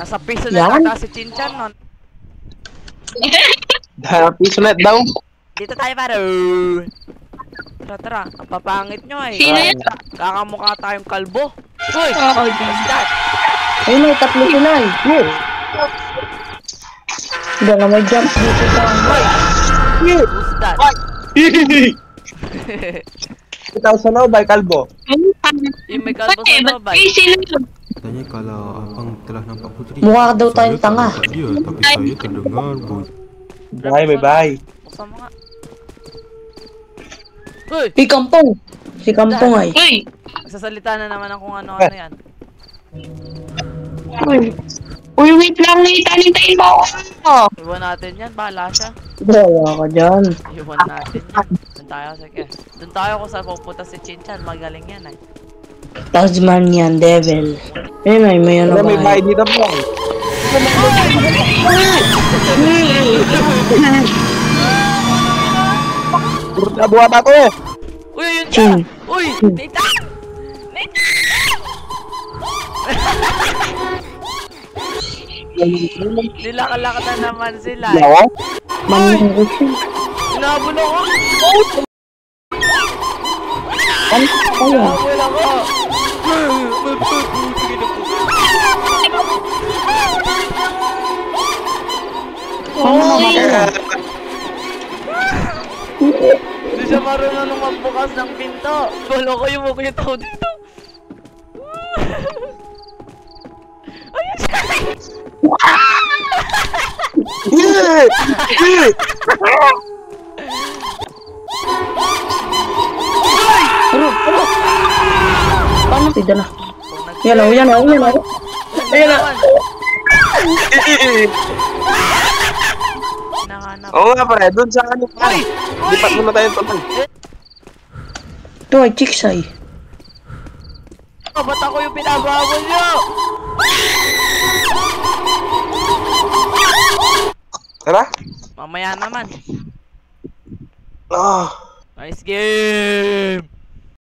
Nasa piso na ata si Chinchan nun. Piso net daw. Dito tayo pare. Tara, ang papangit nyo eh. Sino yun? Kakamukha tayong kalbo. Uy! Oo, What's that? Ayun na, tatlo sila eh. Hindi na may jump dito sa Who's that? Ikaw sa loob ay kalbo. Yung may kalbo sa loob ay. Sino yun? Tanya kalau abang telah nampak putri. Mukha daw tayong tanga. Dia, tapi saya terdengar Bye. Buksan mo nga. Uy! Si Kampong. Si Kampong ay. Uy! Nagsasalita na naman ang kung ano-ano yan. Uy, wait lang, hintayin mo ako. Iwan natin yan, bahala siya. Bawa ka dyan. Iwan natin yan. Doon tayo, sige. Doon tayo kung saan pupunta si Chinchan, magaling yan eh. Tasmanian Devil. Ayun ay, may ano May ba? bahay dito po. Buhat ako eh. Uy, yun siya! Uy! Nathan! Nilakad na naman sila eh. Yawa? Manong ito. Nabul ako! Ano ka kaya? Nabul ako! Ano ka? Hindi siya marunong nung magbukas ng pinto. Bolo ko yung mukha tao dito. Ayun siya! Paano? Pida na. Yan o. Ayan na. Nahanap. Oo nga pare, dun sa ano pa. Lipat muna tayo total. Ito ay chicks ay. Oh, ba't ako yung pinababol nyo? Tara? Mamaya naman. Ah. Nice game!